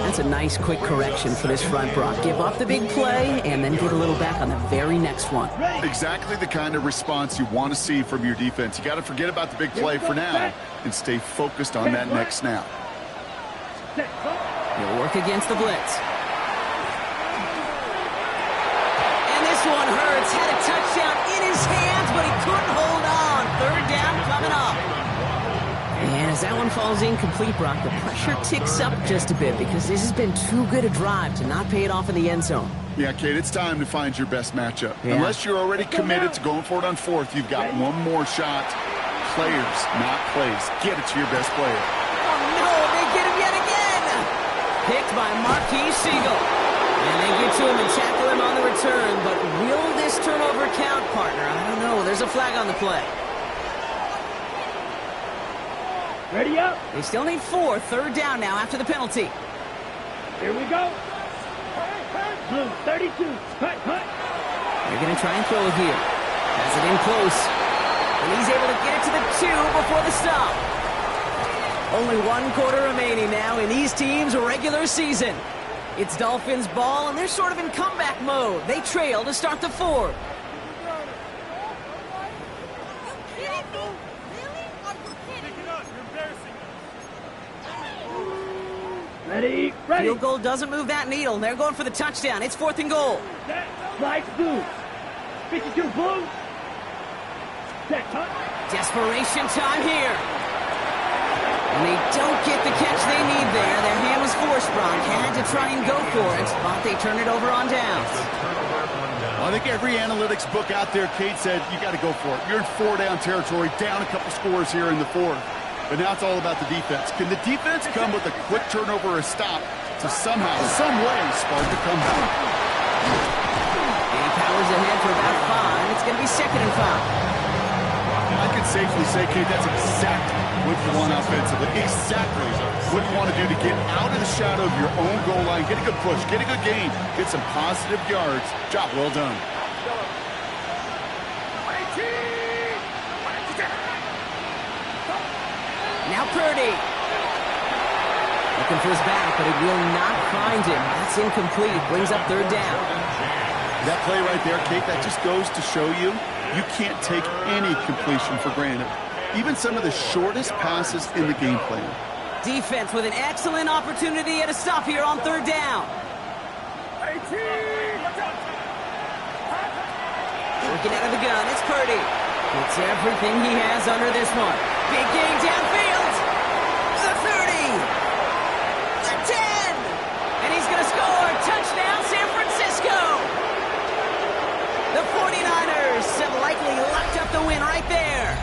That's a nice, quick correction for this front, Brock. Give up the big play and then get a little back on the very next one. Exactly the kind of response you want to see from your defense. You got to forget about the big play for now and stay focused on that next snap. He'll work against the blitz. This one hurts. Had a touchdown in his hands, but he couldn't hold on. 3rd down coming up. And as that one falls incomplete, Brock, the pressure ticks up just a bit because this has been too good a drive to not pay it off in the end zone. Yeah, Kate, it's time to find your best matchup. Yeah. Unless you're already committed to going for it on 4th, you've got one more shot. Players, not plays. Get it to your best player. Oh, no, they get him yet again. Picked by Marquise Siegel. And they get to him and tackle him on the return, but will this turnover count, partner? I don't know. There's a flag on the play. Ready up. They still need 4. 3rd down now after the penalty. Here we go. Blue, 32. Cut. They're going to try and throw it here. Has it in close. And he's able to get it to the 2 before the stop. Only 1 quarter remaining now in these teams' regular season. It's Dolphins ball, and they're sort of in comeback mode. They trail to start the 4th. Ready. Field goal doesn't move that needle. They're going for the touchdown. It's 4th and goal. Slides blue. 52 blue. Set. Desperation time here. And they don't get the catch they need there. Their hand was forced, Brock. Had to try and go for it, but they turn it over on downs. I think every analytics book out there, Kate said, you got to go for it. You're in 4-down territory, down a couple scores here in the 4th. But now it's all about the defense. Can the defense come with a quick turnover or a stop to somehow, some way, spark a comeback? And he powers ahead for about 5. It's going to be 2nd and 5. I could safely say, Kate, that's exactly what you want offensively. Exactly what you want to do to get out of the shadow of your own goal line, get a good push, get a good gain, get some positive yards. Job well done. Now Purdy. Looking for his back, but he will not find him. That's incomplete. Brings up 3rd down. That play right there, Kate, that just goes to show you can't take any completion for granted. Even some of the shortest passes in the game plan. Defense with an excellent opportunity at a stop here on 3rd down. Working out of the gun, it's Purdy. It's everything he has under this one. Big gain downfield. The 30. The 10. And he's going to score. Touchdown, San Francisco. The 49ers have likely locked up the win right there.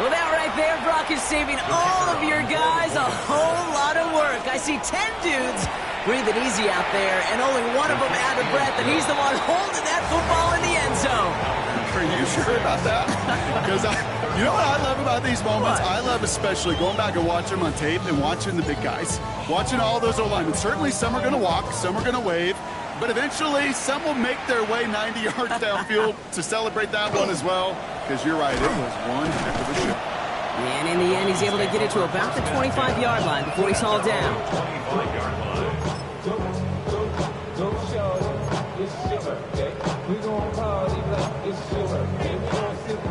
Well, that right there, Brock, is saving all of your guys a whole lot of work. I see 10 dudes breathing easy out there, and only one of them out of breath, and he's the one holding that football in the end zone. Are you sure about that? Because you know what I love about these moments? What? I love especially going back and watching them on tape and watching the big guys. Watching all those O-linemen. Certainly some are going to walk, some are going to wave, but eventually some will make their way 90 yards downfield to celebrate that one as well. Because you're right, it was one heck of a show. And in the end, he's able to get it to about the 25-yard line before he's hauled down. 25-yard line. Don't show it's your birthday. We gon' party like it's your birthday. We gon' sing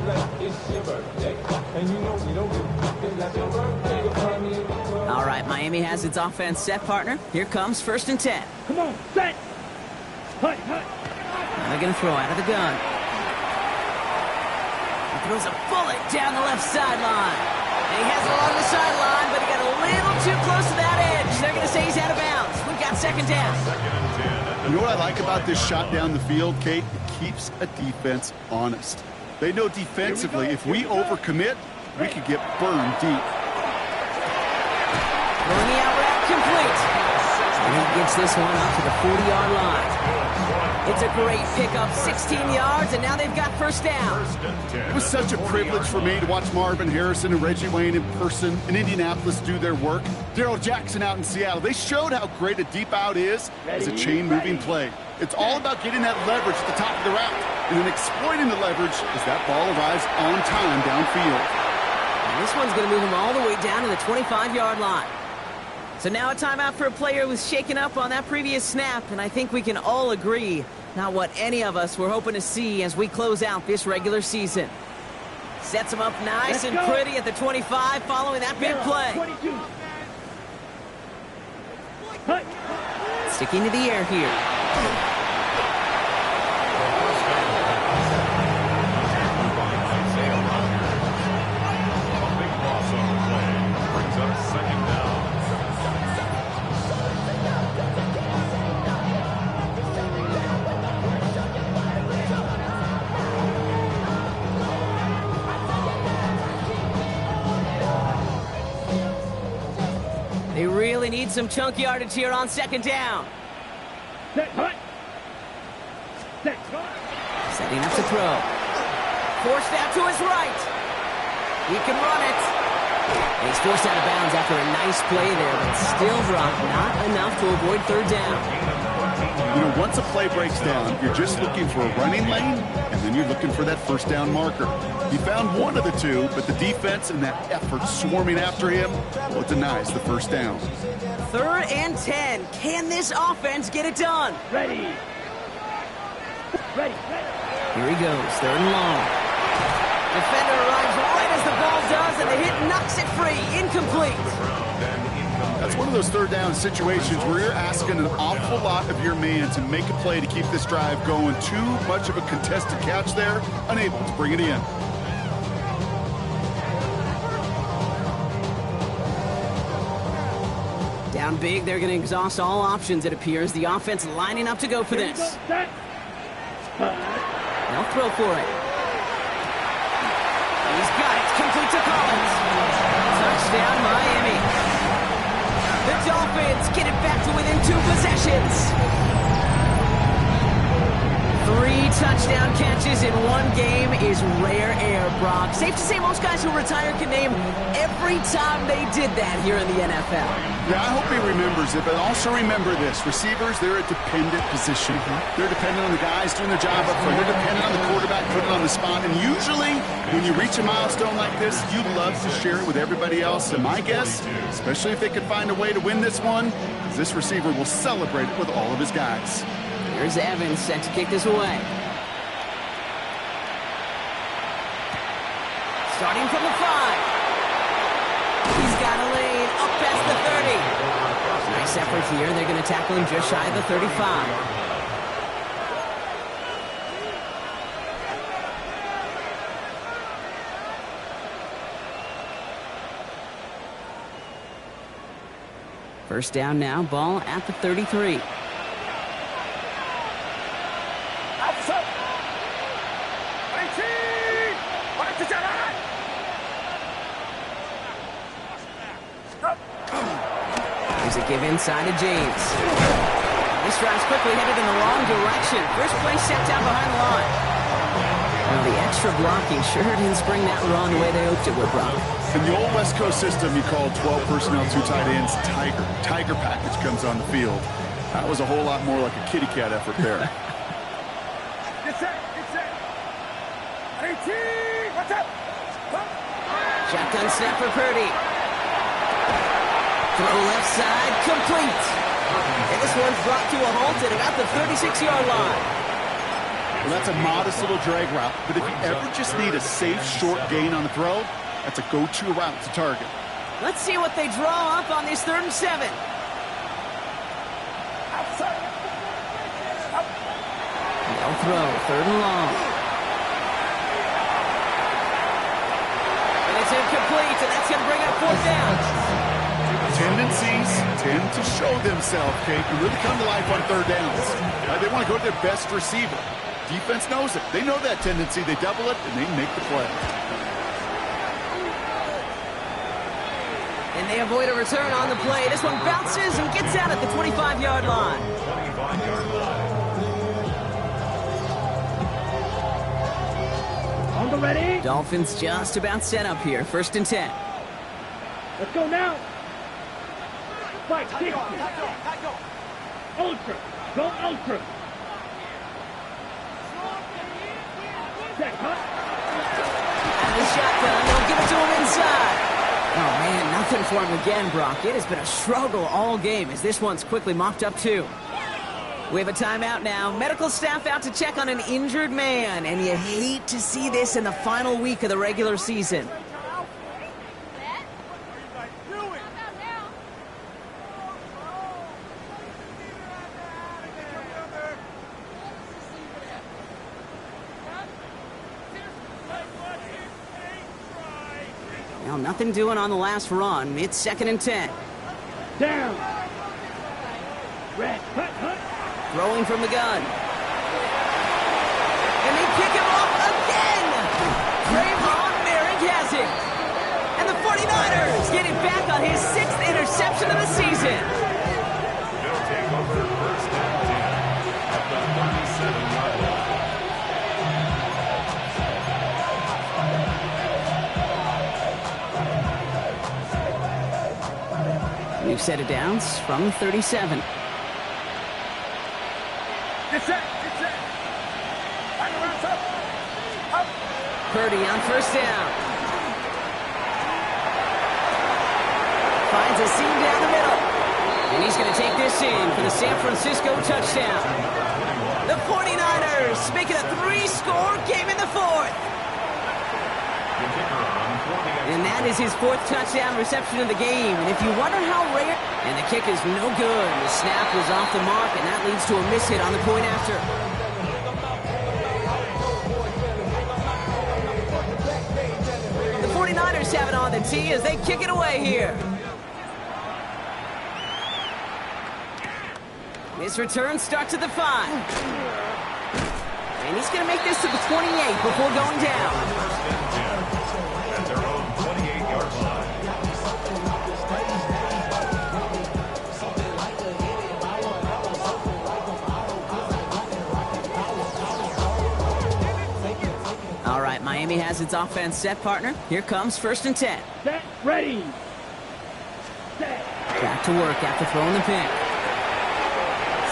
like it's your birthday. And you know we don't give it like your birthday. You'll find me in the club. All right, Miami has its offense set, partner. Here comes 1st and 10. Come on, set. Hut, hut. Now they're going to throw out of the gun. He throws a bullet down the left sideline. And he has it along the sideline, but he got a little too close to that edge. They're going to say he's out of bounds. We've got 2nd down. 2nd and 10. You know what I like about this shot down the field, Kate? It keeps a defense honest. They know defensively, if we overcommit, we could get burned deep. Throwing the out route complete. And he gets this one up to the 40-yard line. It's a great pickup, 16 yards, and now they've got 1st down. 1st and 10. It was such a privilege for me to watch Marvin Harrison and Reggie Wayne in person in Indianapolis do their work. Daryl Jackson out in Seattle. They showed how great a deep out is as a chain-moving play. It's all about getting that leverage at the top of the route and then exploiting the leverage as that ball arrives on time downfield. And this one's going to move him all the way down to the 25-yard line. So now a timeout for a player who was shaken up on that previous snap, and I think we can all agree not what any of us were hoping to see as we close out this regular season. Sets him up nice and pretty at the 25 following that big play. 22. Hut. Sticking to the air here. A big loss on the play. Brings up 2nd down. They really need some chunk yardage here on 2nd down. Set, hut. Set, hut. Setting up to throw. Forced out to his right. He can run it. And he's forced out of bounds after a nice play there, but still dropped. Not enough to avoid 3rd down. You know, once a play breaks down, you're just looking for a running lane, and then you're looking for that 1st down marker. He found one of the two, but the defense and that effort swarming after him, well, it denies the 1st down. 3rd and 10. Can this offense get it done? Ready. Ready. Here he goes, 3rd and long. Defender arrives right as the ball does, and the hit knocks it free. Incomplete. That's one of those 3rd down situations where you're asking an awful lot of your man to make a play to keep this drive going. Too much of a contested catch there, unable to bring it in. Down big, they're going to exhaust all options, it appears. The offense lining up to go for this. Set. They'll throw for it. He's got it. Complete to Collins. Touchdown, Miami. The Dolphins get it back to within 2 possessions. 3 touchdown catches in one game is rare air, Brock. Safe to say most guys who retire can name every time they did that here in the NFL. Yeah, I hope he remembers it, but also remember this. Receivers, they're a dependent position. They're dependent on the guys doing their job up front. They're dependent on the quarterback putting it on the spot. And usually, when you reach a milestone like this, you love to share it with everybody else. And my guess, especially if they can find a way to win this one, is this receiver will celebrate it with all of his guys. Here's Evans set to kick this away. Starting from the 5. He's got a lane up past the 30. Nice effort here. They're going to tackle him just shy of the 35. First down now, ball at the 33. There's a give inside of James. This drive's quickly headed in the wrong direction. First play set down behind the line. Well, the extra blocking sure didn't spring that run the way they hoped it would, Brock. In the old West Coast system, you call 12 personnel, 2 tight ends, Tiger. Tiger package comes on the field. That was a whole lot more like a kitty cat effort there. Get set, get set. 18, what's up? Shotgun snap for Purdy. Throw left side, complete. And this one's brought to a halt at about the 36-yard line. Well, that's a modest little drag route, but if you ever just need a safe, short gain on the throw, that's a go-to route to target. Let's see what they draw up on this 3rd and 7. Outside. Up. No throw, 3rd and long. And it's incomplete, and that's going to bring up 4th down. Tendencies tend to show themselves, Kate, and really come to life on 3rd downs. They want to go to their best receiver. Defense knows it. They know that tendency. They double it, and they make the play. And they avoid a return on the play. This one bounces and gets out at the 25-yard line. 25-yard line. On the ready. Dolphins just about set up here. 1st and 10. Let's go now. Fight, kick. Ultra. Go ultra. Set, cut. Out of the shotgun, they'll give it to him inside. Oh, man, nothing for him again, Brock. It has been a struggle all game as this one's quickly mopped up, too. We have a timeout now. Medical staff out to check on an injured man, and you hate to see this in the final week of the regular season. Well, nothing doing on the last run. It's 2nd and 10. Down. Red. Hut, hut. Throwing from the gun. And they kick him off again. Trayvon Merrick has it. And the 49ers get it back on his 6th interception of the season. They'll take over 1st and 10 at the 37-yard line. New set of downs from 37. Get set, get set. Back around, up. Up. Purdy on 1st down. Finds a seam down the middle. And he's going to take this in for the San Francisco touchdown. The 49ers making a 3-score game in the 4th. And that is his 4th touchdown reception of the game. And if you wonder how rare... And the kick is no good. The snap was off the mark, and that leads to a miss hit on the point after. The 49ers have it on the tee as they kick it away here. This return starts at the 5. And he's going to make this to the 28 before going down. At their own 28-yard line. All right, Miami has its offense set, partner. Here comes 1st and 10. Set, ready. Set. Back to work after throwing the pick.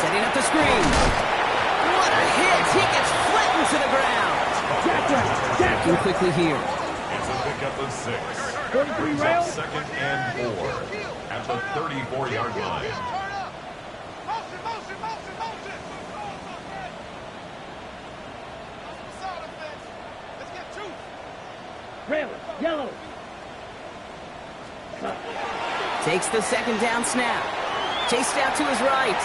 Setting up the screen. What a hit! He gets flattened to the ground. Looking quickly here. It's a pickup of 6. 43 rail. 2nd and 4 at the 34-yard line. Rail. Yellow. Takes the 2nd down snap. Chased out to his right.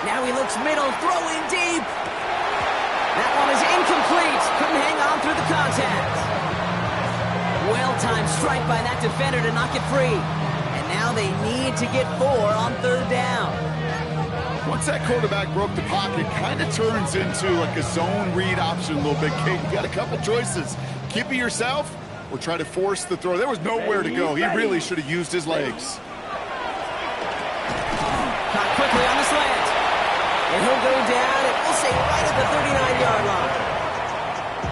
Now he looks middle, throw in deep. That one is incomplete. Couldn't hang on through the contact. Well-timed strike by that defender to knock it free. And now they need to get 4 on 3rd down. Once that quarterback broke the pocket, kind of turns into like a zone read option a little bit, Kate. You got a couple choices. Keep it yourself or try to force the throw. There was nowhere to go. He really should have used his legs. Caught quickly on the slant. And he'll go down, and we'll say right at the 39-yard line.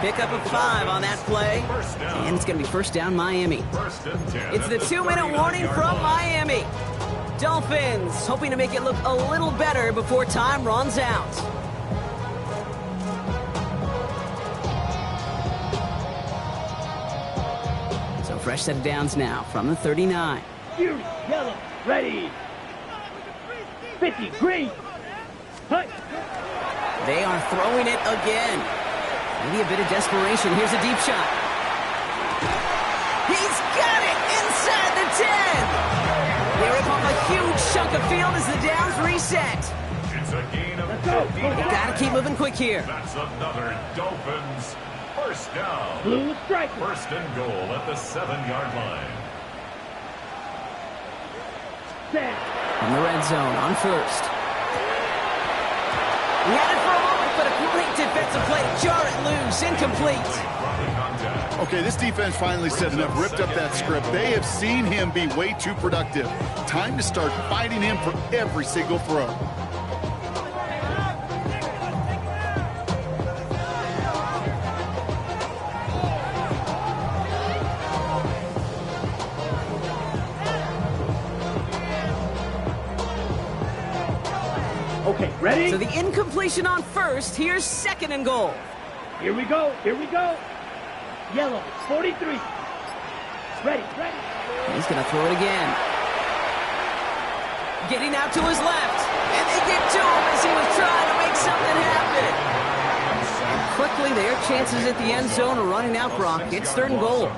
Pick up a 5 on that play. And it's going to be first down Miami. It's the 2-minute warning from Miami. Dolphins hoping to make it look a little better before time runs out. So fresh set of downs now from the 39. Fury, yellow, ready. 50, green. Hut. They are throwing it again. Maybe a bit of desperation. Here's a deep shot. He's got it inside the 10. They rip off a huge chunk of field as the downs reset. It's a gain of 50. They gotta keep moving quick here. That's another Dolphins first down. Blue strike. First and goal at the 7-yard line. Set. In the red zone on first. He had it for a moment, but a great defensive play to jar it loose. Incomplete. Okay, this defense finally said enough, ripped up that script. They have seen him be way too productive. Time to start fighting him for every single throw. Okay, ready? So the incompletion on first. Here's second and goal. Here we go. Here we go. Yellow, 43. Ready, ready. He's going to throw it again. Getting out to his left. And they get to him as he was trying to make something happen. And quickly, their chances at the end zone are running out, Brock. It's third and goal.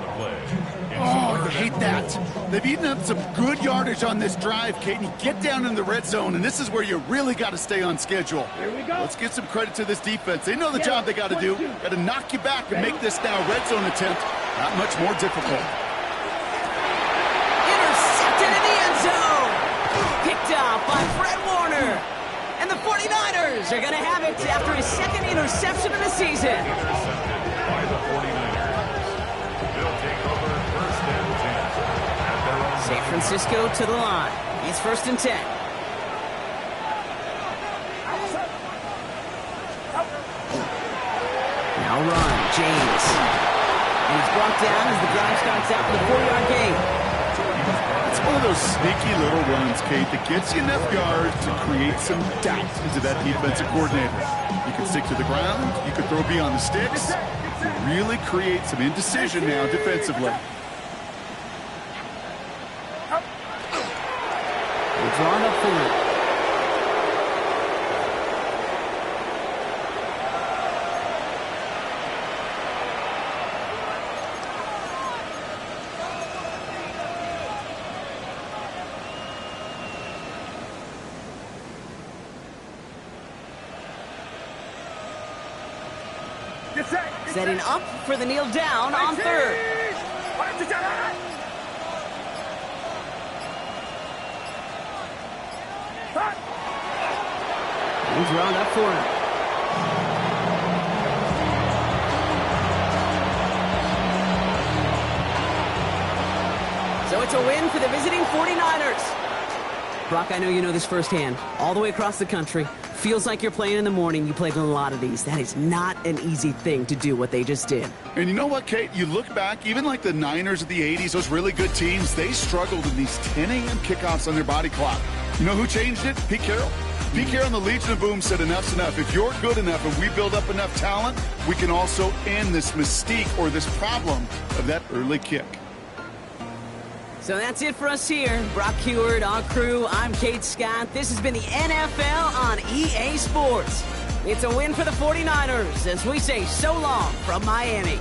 Oh, I hate that. They've eaten up some good yardage on this drive, Kate. You get down in the red zone, and this is where you really got to stay on schedule. Here we go. Let's give some credit to this defense. They know the job they got to do. Got to knock you back and make this now red zone attempt not much more difficult. Intercepted in the end zone. Picked up by Fred Warner. And the 49ers are going to have it after his second interception of the season. Intercepted by the 49ers. They'll take over first and 10 at their own San Francisco to the line. It's first and 10. Now run, James. And he's brought down as the drive starts out with a 4-yard gain. It's one of those sneaky little runs, Kate, that gets you enough yards to create some doubt into that defensive coordinator. You can stick to the ground. You can throw beyond the sticks. You really create some indecision now defensively. They're drawn up for it. Setting up for the kneel down on third. He's drawn up for him. So it's a win for the visiting 49ers. Brock, I know you know this firsthand. All the way across the country. Feels like you're playing in the morning. You played a lot of these. That is not an easy thing to do, what they just did. And you know what, Kate? You look back, even like the Niners of the 80s, those really good teams, they struggled in these 10 a.m. kickoffs on their body clock. You know who changed it? Pete Carroll. Pete Carroll and the Legion of Boom said enough's enough. If you're good enough and we build up enough talent, we can also end this mystique or this problem of that early kick. So that's it for us here. Brock Heward, our crew, I'm Kate Scott. This has been the NFL on EA Sports. It's a win for the 49ers as we say so long from Miami.